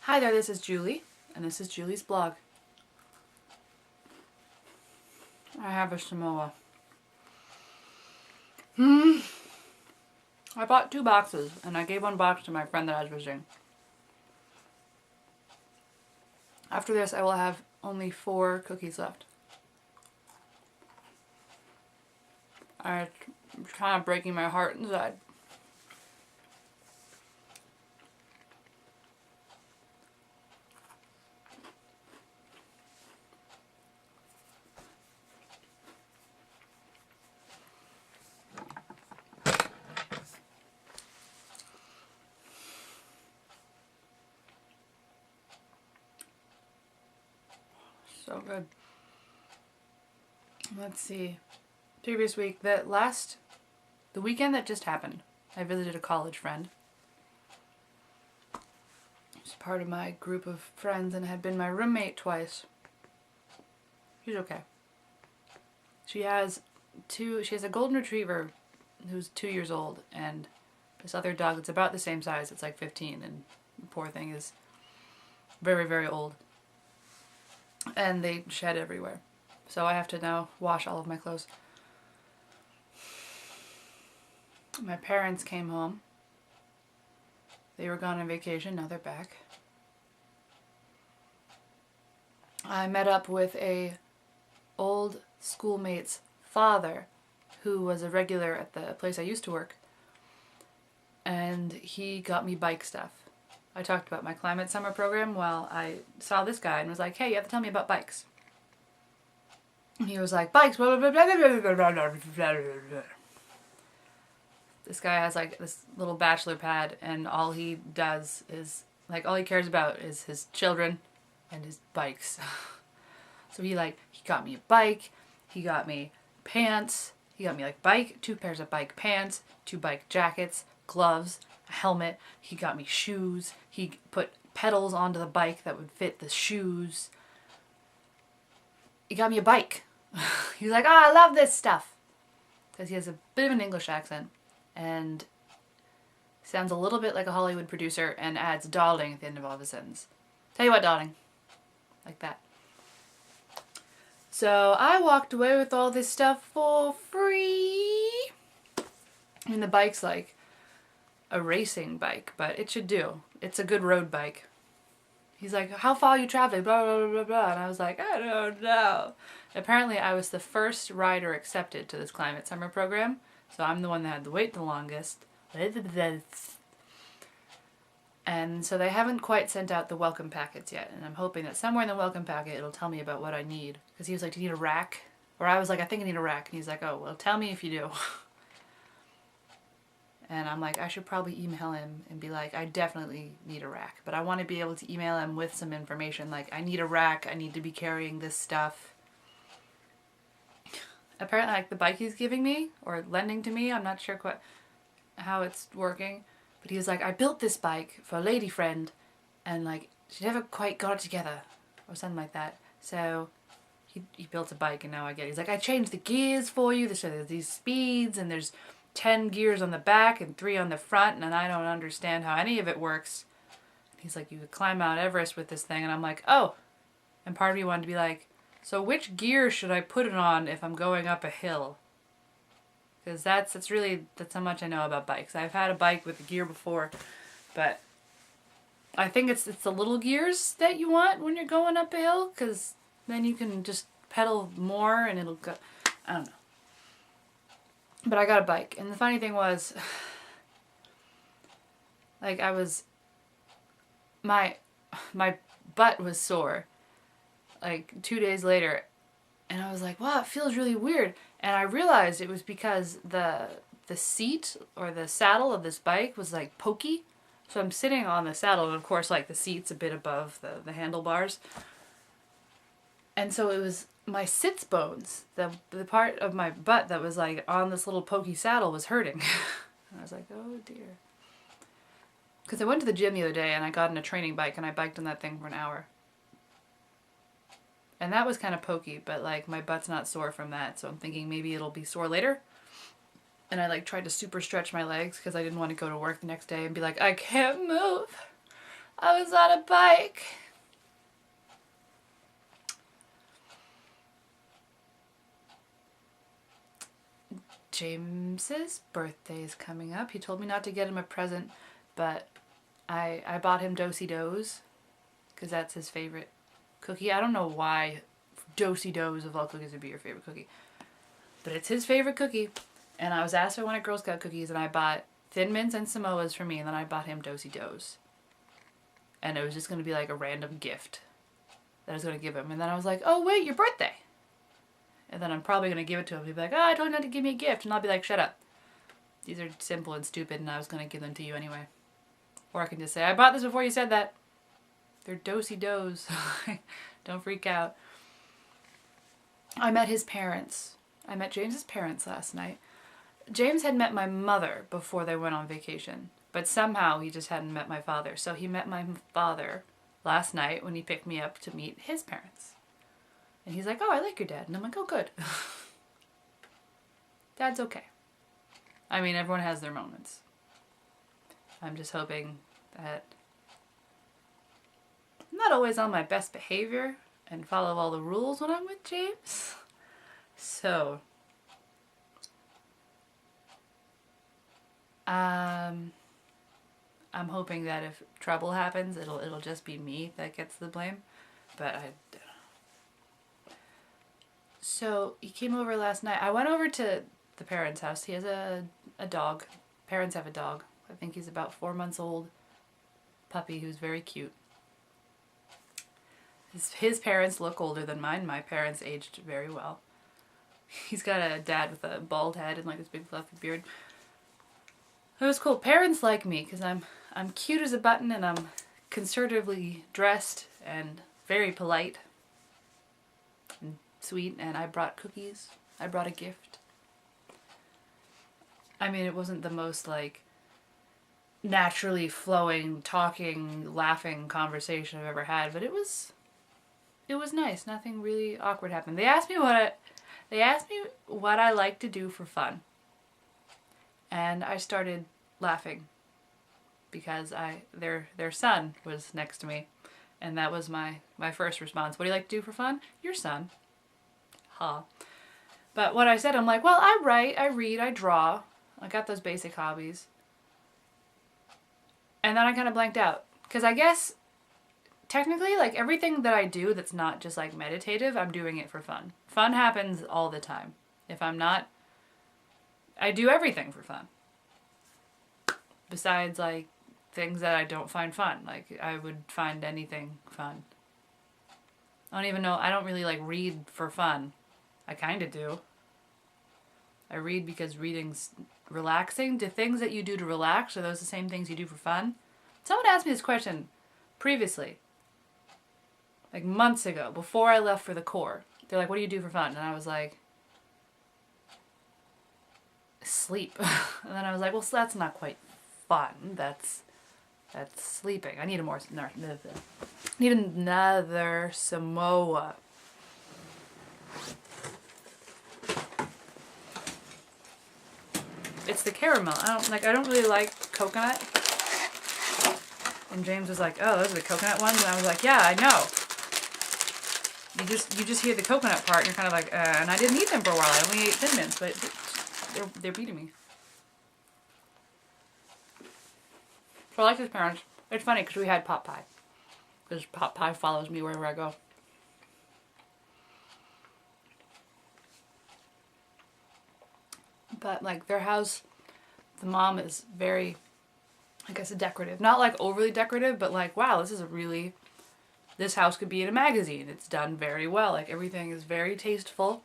Hi there, this is Julie, and this is Julie's blog. I have a Samoa. I bought 2 boxes, and I gave 1 box to my friend that I was visiting. After this, I will have only 4 cookies left. It's kind of breaking my heart inside. So good. Let's see. Previous week, the weekend that just happened, I visited a college friend. She's part of my group of friends and had been my roommate twice. She's okay. She has a golden retriever who's 2 years old, and this other dog that's about the same size, it's like 15, and the poor thing is very, very old. And they shed everywhere. So I have to now wash all of my clothes. My parents came home. They were gone on vacation, now they're back. I met up with a old schoolmate's father who was a regular at the place I used to work. And he got me bike stuff. I talked about my climate summer program. Well, I saw this guy and was like, hey, you have to tell me about bikes. And he was like, bikes, blah, blah, blah, blah, blah, blah, blah, blah, blah, blah. This guy has like this little bachelor pad, and all he does is, like, all he cares about is his children and his bikes. So he got me a bike, he got me pants, he got me like 2 pairs of bike pants, 2 bike jackets, gloves, a helmet. He got me shoes. He put pedals onto the bike that would fit the shoes. He got me a bike. He was like, I love this stuff. Because he has a bit of an English accent and sounds a little bit like a Hollywood producer and adds darling at the end of all of his sentence. Tell you what, darling. Like that. So I walked away with all this stuff for free. And the bike's like a racing bike, but it should do. It's a good road bike. He's like, how far are you traveling? Blah, blah, blah, blah, blah. And I was like, I don't know. Apparently I was the first rider accepted to this climate summer program, so I'm the one that had to wait the longest. And so they haven't quite sent out the welcome packets yet, and I'm hoping that somewhere in the welcome packet it'll tell me about what I need. Because he was like, do you need a rack? Or I was like, I think I need a rack. And he's like, oh, well, tell me if you do. And I'm like, I should probably email him and be like, I definitely need a rack. But I want to be able to email him with some information. Like, I need a rack. I need to be carrying this stuff. Apparently, like, the bike he's giving me, or lending to me, I'm not sure quite how it's working. But he was like, I built this bike for a lady friend. And, like, she never quite got it together. Or something like that. So he built a bike, and now I get it. He's like, I changed the gears for you. So there's these speeds, and there's 10 gears on the back and 3 on the front, and I don't understand how any of it works. And he's like, you could climb Mount Everest with this thing. And I'm like, oh. And part of me wanted to be like, so which gear should I put it on if I'm going up a hill? Because that's how much I know about bikes. I've had a bike with a gear before, but I think it's the little gears that you want when you're going up a hill, because then you can just pedal more and it'll go, I don't know. But I got a bike, and the funny thing was, like, my butt was sore, like, 2 days later, and I was like, wow, it feels really weird, and I realized it was because the seat, or the saddle of this bike was, like, pokey, so I'm sitting on the saddle, and of course, like, the seat's a bit above the handlebars, and so it was my sits bones, the part of my butt that was like on this little pokey saddle was hurting. And I was like, oh dear. Because I went to the gym the other day and I got in a training bike and I biked on that thing for an hour. And that was kind of pokey, but like my butt's not sore from that, so I'm thinking maybe it'll be sore later. And I like tried to super stretch my legs because I didn't want to go to work the next day and be like, I can't move. I was on a bike. James's birthday is coming up. He told me not to get him a present, but I bought him Do-si-dos because that's his favorite cookie. I don't know why Do-si-dos of all cookies would be your favorite cookie, but it's his favorite cookie. And I was asked if I wanted Girl Scout cookies, and I bought Thin Mints and Samoas for me, and then I bought him Do-si-dos. And it was just going to be like a random gift that I was going to give him. And then I was like, oh wait, your birthday. And then I'm probably going to give it to him. He'll be like, oh, I told you not to give me a gift. And I'll be like, shut up. These are simple and stupid, and I was going to give them to you anyway. Or I can just say, I bought this before you said that. They're Do-si-dos. Don't freak out. I met his parents. I met James's parents last night. James had met my mother before they went on vacation. But somehow he just hadn't met my father. So he met my father last night when he picked me up to meet his parents. And he's like, oh, I like your dad. And I'm like, oh, good. Dad's okay. I mean, everyone has their moments. I'm just hoping that I'm not always on my best behavior and follow all the rules when I'm with James. So, I'm hoping that if trouble happens, it'll just be me that gets the blame. But So he came over last night. I went over to the parents' house. He has a dog. Parents have a dog. I think he's about 4 months old. Puppy who's very cute. His parents look older than mine. My parents aged very well. He's got a dad with a bald head and like this big fluffy beard. It was cool. Parents like me because I'm cute as a button and I'm conservatively dressed and very polite and sweet, and I brought cookies. I brought a gift. I mean, it wasn't the most like naturally flowing, talking, laughing conversation I've ever had, but it was nice. Nothing really awkward happened. They asked me what I like to do for fun. And I started laughing because their son was next to me, and that was my first response. What do you like to do for fun? Your son. Ha. But what I said, I'm like, well, I write, I read, I draw. I got those basic hobbies. And then I kind of blanked out. Because I guess, technically, like, everything that I do that's not just, like, meditative, I'm doing it for fun. Fun happens all the time. If I'm not, I do everything for fun. Besides, like, things that I don't find fun. Like, I would find anything fun. I don't even know, I don't really, like, read for fun. I kind of do. I read because reading's relaxing. Do things that you do to relax, are those the same things you do for fun? Someone asked me this question previously. Like months ago, before I left for the Corps. They're like, what do you do for fun? And I was like, sleep. And then I was like, well, that's not quite fun. That's sleeping. I need another Samoa. It's the caramel. I don't really like coconut. And James was like, oh, those are the coconut ones? And I was like, yeah, I know. You just hear the coconut part and you're kind of like, and I didn't eat them for a while. I only ate Thin Mints, but they're beating me. So I like his parents. It's funny because we had pot pie. Because pot pie follows me wherever I go. But like their house, the mom is very, I guess, decorative. Not like overly decorative, but like, wow, this house could be in a magazine. It's done very well. Like everything is very tasteful.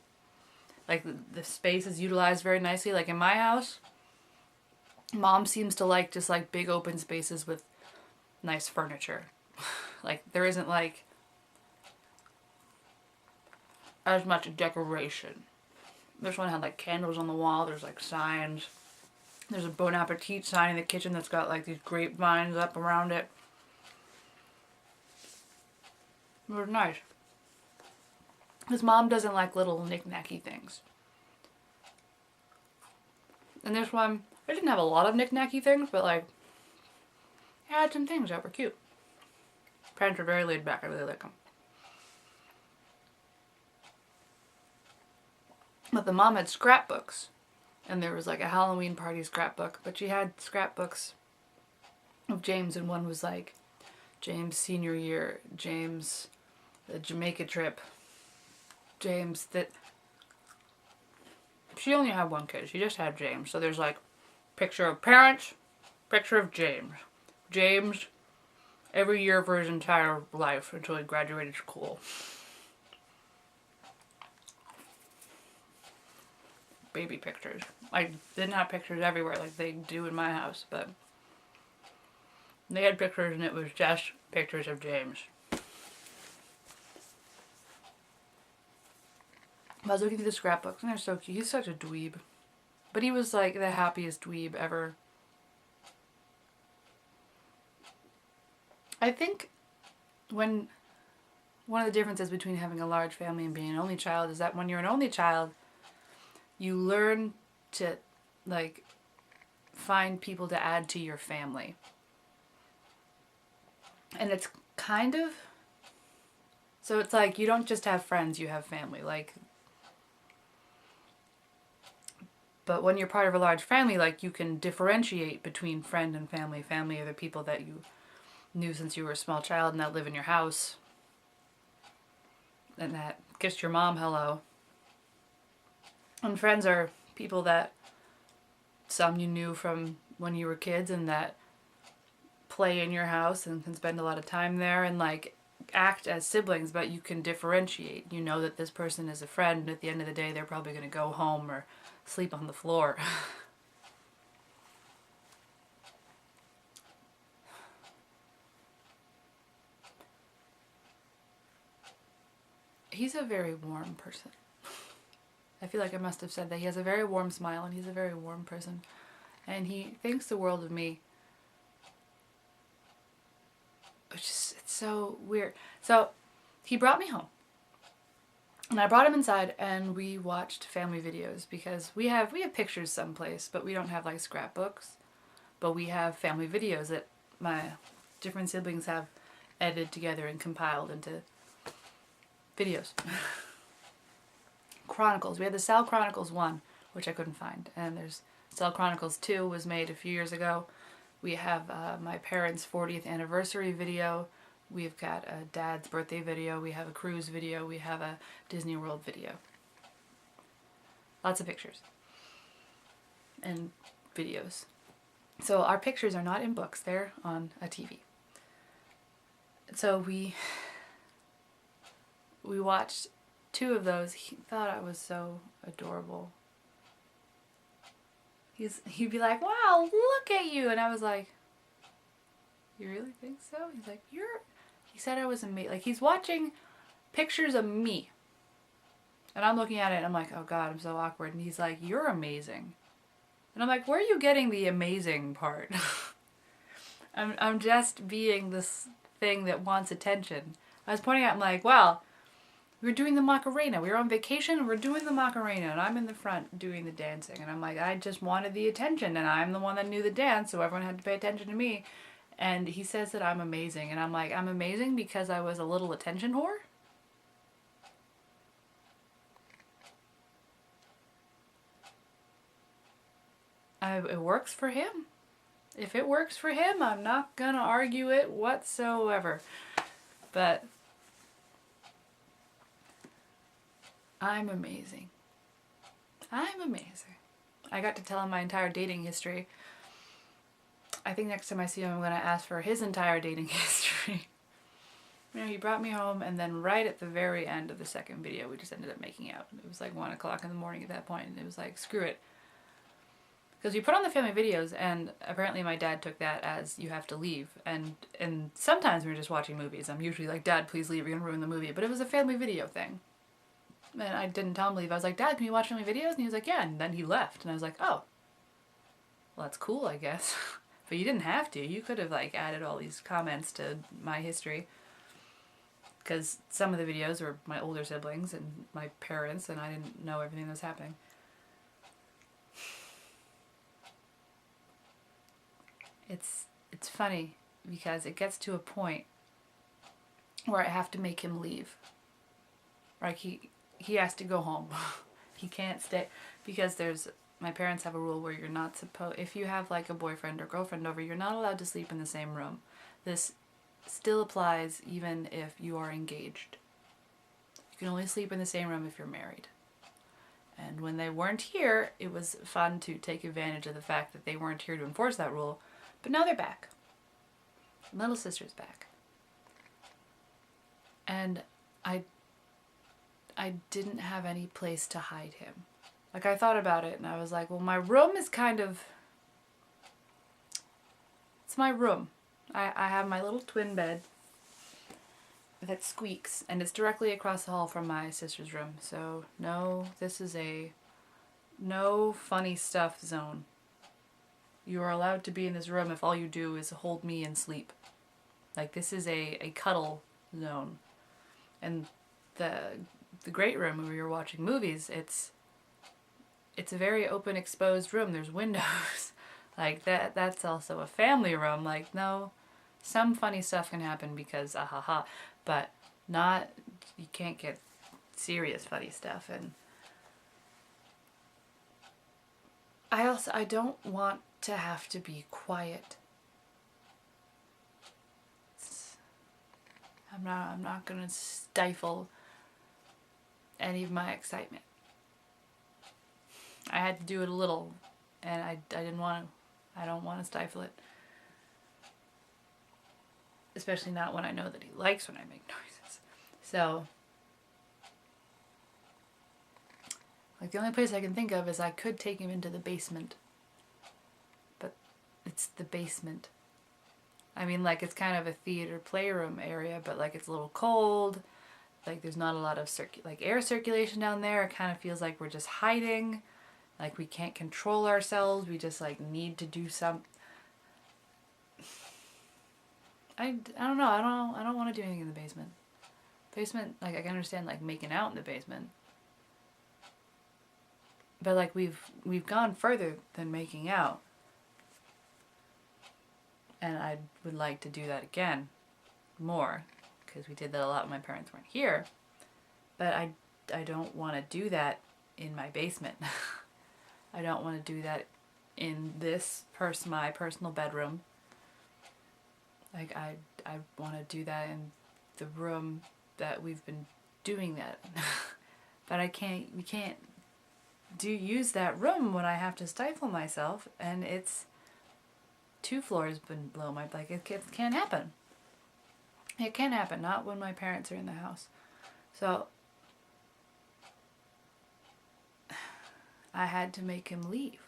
Like the space is utilized very nicely. Like in my house, Mom seems to like just like big open spaces with nice furniture. Like there isn't like as much decoration. This one had like candles on the wall. There's like signs. There's a Bon Appetit sign in the kitchen that's got like these grapevines up around it. It was nice. His mom doesn't like little knick-knacky things. And this one, it didn't have a lot of knick-knacky things, but like, it had some things that were cute. parents were very laid back. I really like them. But the mom had scrapbooks. And there was like a Halloween party scrapbook. But she had scrapbooks of James. And one was like James' senior year. James' the Jamaica trip. James that... She only had one kid. She just had James. So there's like picture of parents, picture of James. James every year for his entire life until he graduated school. Baby pictures. I didn't have pictures everywhere like they do in my house, but they had pictures and it was just pictures of James. I was looking through the scrapbooks and they're so cute. He's such a dweeb. But he was like the happiest dweeb ever. I think one of the differences between having a large family and being an only child is that when you're an only child, you learn to like find people to add to your family. And it's kind of... So it's like you don't just have friends, you have family. Like... But when you're part of a large family, like, you can differentiate between friend and family. Family are the people that you knew since you were a small child and that live in your house. And that kissed your mom hello. And friends are people that some you knew from when you were kids and that play in your house and can spend a lot of time there and, like, act as siblings, but you can differentiate. You know that this person is a friend, and at the end of the day, they're probably going to go home or sleep on the floor. He's a very warm person. I feel like I must have said that. He has a very warm smile and he's a very warm person. And he thinks the world of me. It's so weird. So he brought me home. And I brought him inside and we watched family videos because we have pictures someplace, but we don't have like scrapbooks. But we have family videos that my different siblings have edited together and compiled into videos. Chronicles. We had the Cell Chronicles 1, which I couldn't find. And there's Cell Chronicles 2 was made a few years ago. We have my parents' 40th anniversary video. We've got a dad's birthday video, we have a cruise video, we have a Disney World video. Lots of pictures. And videos. So our pictures are not in books, they're on a TV. So we watched 2 of those. He thought I was so adorable. He'd be like, wow, look at you. And I was like, you really think so? He's like, he said I was amazing. Like, he's watching pictures of me. And I'm looking at it and I'm like, oh God, I'm so awkward. And he's like, you're amazing. And I'm like, where are you getting the amazing part? I'm just being this thing that wants attention. I was pointing out, I'm like, well, we're doing the Macarena. We were on vacation and we're doing the Macarena. And I'm in the front doing the dancing. And I'm like, I just wanted the attention. And I'm the one that knew the dance, so everyone had to pay attention to me. And he says that I'm amazing. And I'm like, I'm amazing because I was a little attention whore? It works for him. If it works for him, I'm not gonna argue it whatsoever. But I'm amazing. I'm amazing. I got to tell him my entire dating history. I think next time I see him, I'm going to ask for his entire dating history. You know, he brought me home, and then right at the very end of the second video, we just ended up making out. It was like 1 o'clock in the morning at that point, and it was like, screw it. Because we put on the family videos, and apparently my dad took that as you have to leave. And sometimes we were just watching movies. I'm usually like, Dad, please leave, you're going to ruin the movie. But it was a family video thing. And I didn't tell him to leave. I was like, Dad, can you watch family videos? And he was like, yeah. And then he left. And I was like, oh. Well, that's cool, I guess. But you didn't have to. You could have, like, added all these comments to my history. Because some of the videos were my older siblings and my parents, and I didn't know everything that was happening. It's funny, because it gets to a point where I have to make him leave. Like he has to go home. He can't stay because my parents have a rule where you're not supposed, if you have like a boyfriend or girlfriend over, you're not allowed to sleep in the same room. This still applies even if you are engaged. You can only sleep in the same room if you're married. And when they weren't here, it was fun to take advantage of the fact that they weren't here to enforce that rule. But now they're back. Little sister's back. And I didn't have any place to hide him. Like, I thought about it and I was like, well, my room is kind of, it's my room. I have my little twin bed that squeaks, and it's directly across the hall from my sister's room. So no, this is a no funny stuff zone. You are allowed to be in this room if all you do is hold me and sleep. Like, this is a cuddle zone. And the great room where we were watching movies, it's a very open, exposed room. There's windows. Like, that's also a family room. Like, no, some funny stuff can happen because ahaha, but not, you can't get serious funny stuff. And I don't want to have to be quiet. I'm not gonna stifle any of my excitement. I had to do it a little, and I didn't want to. I don't want to stifle it. Especially not when I know that he likes when I make noises. So, like, the only place I can think of is I could take him into the basement. But it's the basement. I mean, like, it's kind of a theater playroom area, but, like, it's a little cold. Like, there's not a lot of air circulation down there. It kind of feels like we're just hiding. Like, we can't control ourselves. We just, like, need to do some. I don't know. I don't want to do anything in the basement. Basement, like, I can understand, like, making out in the basement. But, like, we've gone further than making out. And I would like to do that again more, because we did that a lot when my parents weren't here. But I don't want to do that in my basement. I don't want to do that in my personal bedroom. Like, I want to do that in the room that we've been doing that. But we can't use that room when I have to stifle myself, and it's 2 floors below my, like, it can't happen. It can't happen, not when my parents are in the house. So I had to make him leave.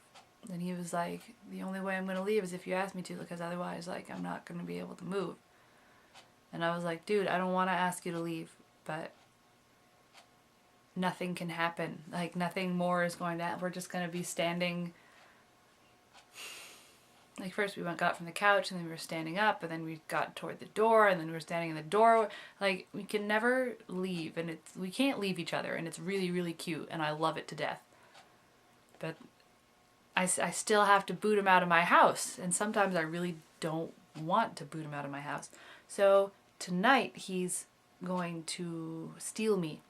And he was like, the only way I'm going to leave is if you ask me to, because otherwise, like, I'm not going to be able to move. And I was like, dude, I don't want to ask you to leave, but nothing can happen. Like, nothing more is going to happen. We're just going to be standing. Like, first we got from the couch, and then we were standing up, and then we got toward the door, and then we were standing in the door. Like, we can never leave, and we can't leave each other, and it's really, really cute, and I love it to death. But I still have to boot him out of my house, and sometimes I really don't want to boot him out of my house. So tonight he's going to steal me,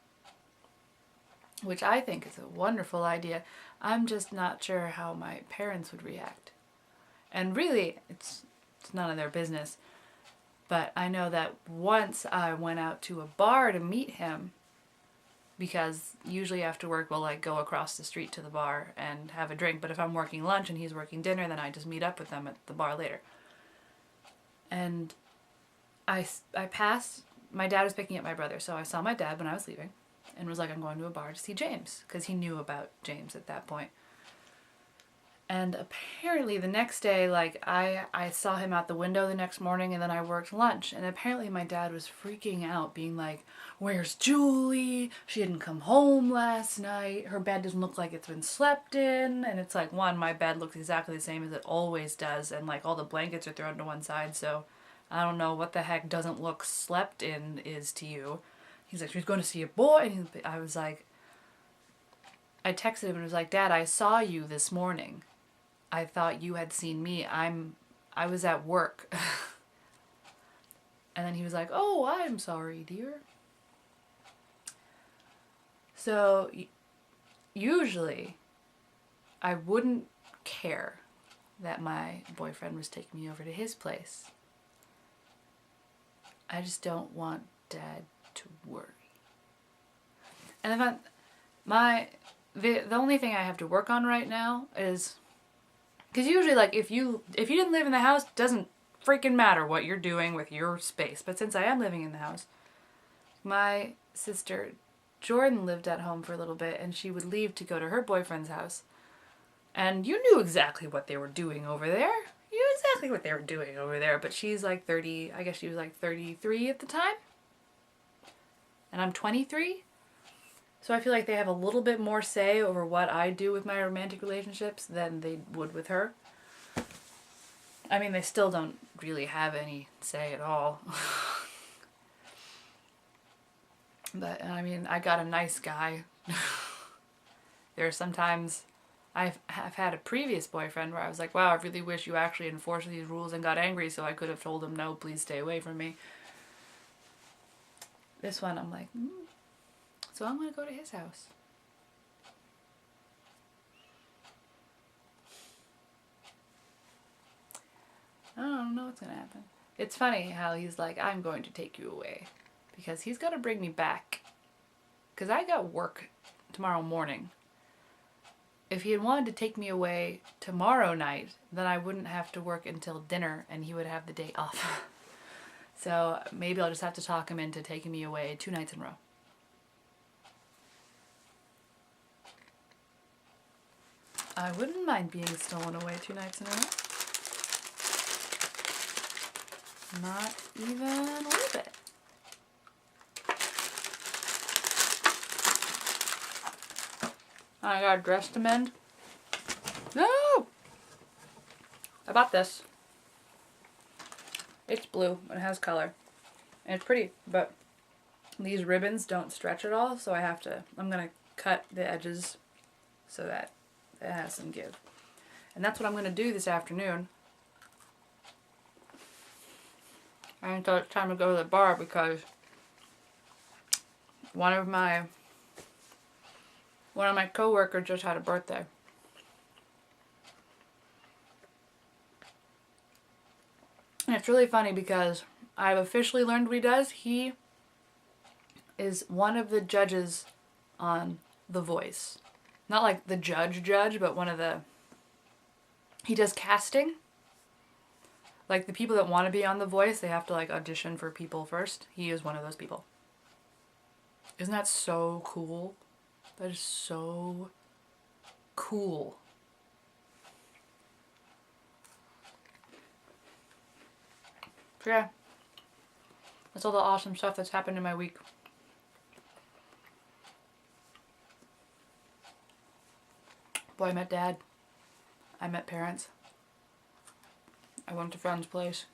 which I think is a wonderful idea. I'm just not sure how my parents would react. And really, it's none of their business. But I know that once I went out to a bar to meet him, because usually after work we'll, like, go across the street to the bar and have a drink. But if I'm working lunch and he's working dinner, then I just meet up with them at the bar later. And I passed, my dad was picking up my brother, so I saw my dad when I was leaving and was like, I'm going to a bar to see James, because he knew about James at that point. And apparently the next day, like, I saw him out the window the next morning, and then I worked lunch. And apparently my dad was freaking out, being like, where's Julie? She didn't come home last night. Her bed doesn't look like it's been slept in. And it's like, one, my bed looks exactly the same as it always does. And, like, all the blankets are thrown to one side. So I don't know what the heck doesn't look slept in is to you. He's like, she's going to see a boy. And I was like, I texted him and was like, Dad, I saw you this morning. I thought you had seen me. I was at work. And then he was like, oh, I'm sorry, dear. So usually I wouldn't care that my boyfriend was taking me over to his place. I just don't want Dad to worry. And if the only thing I have to work on right now is, because usually, like, if you didn't live in the house, it doesn't freaking matter what you're doing with your space. But since I am living in the house, my sister Jordan lived at home for a little bit, and she would leave to go to her boyfriend's house. And you knew exactly what they were doing over there. You knew exactly what they were doing over there. But she's like 30, I guess she was like 33 at the time. And I'm 23. So I feel like they have a little bit more say over what I do with my romantic relationships than they would with her. I mean, they still don't really have any say at all. But, I mean, I got a nice guy. There are sometimes I've had a previous boyfriend where I was like, wow, I really wish you actually enforced these rules, and got angry so I could have told him, no, please stay away from me. This one, I'm like, so I'm going to go to his house. I don't know what's going to happen. It's funny how he's like, I'm going to take you away. Because he's got to bring me back. Because I got work tomorrow morning. If he had wanted to take me away tomorrow night, then I wouldn't have to work until dinner and he would have the day off. So maybe I'll just have to talk him into taking me away 2 nights in a row. I wouldn't mind being stolen away 2 nights in a row. Not even a little bit. I got a dress to mend. No! I bought this. It's blue and it has color. And it's pretty, but these ribbons don't stretch at all, so I'm gonna cut the edges so that it has some give. And that's what I'm gonna do this afternoon. Until it's time to go to the bar, because one of my coworkers just had a birthday. And it's really funny because I've officially learned what he does. He is one of the judges on The Voice. Not like the judge, but he does casting. Like the people that want to be on The Voice, they have to like audition for people first. He is one of those people. Isn't that so cool? That is so cool. So yeah, that's all the awesome stuff that's happened in my week. Boy, I met Dad. I met parents. I went to a friend's place.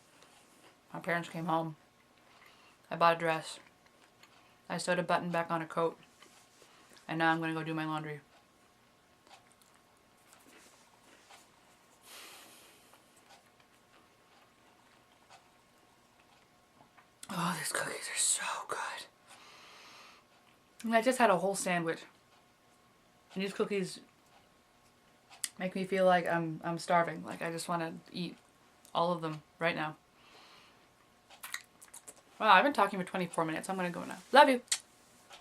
My parents came home. I bought a dress. I sewed a button back on a coat. And now I'm going to go do my laundry. Oh, these cookies are so good. And I just had a whole sandwich. And these cookies make me feel like I'm starving. Like I just want to eat all of them right now. Well, I've been talking for 24 minutes. I'm going to go now. Love you.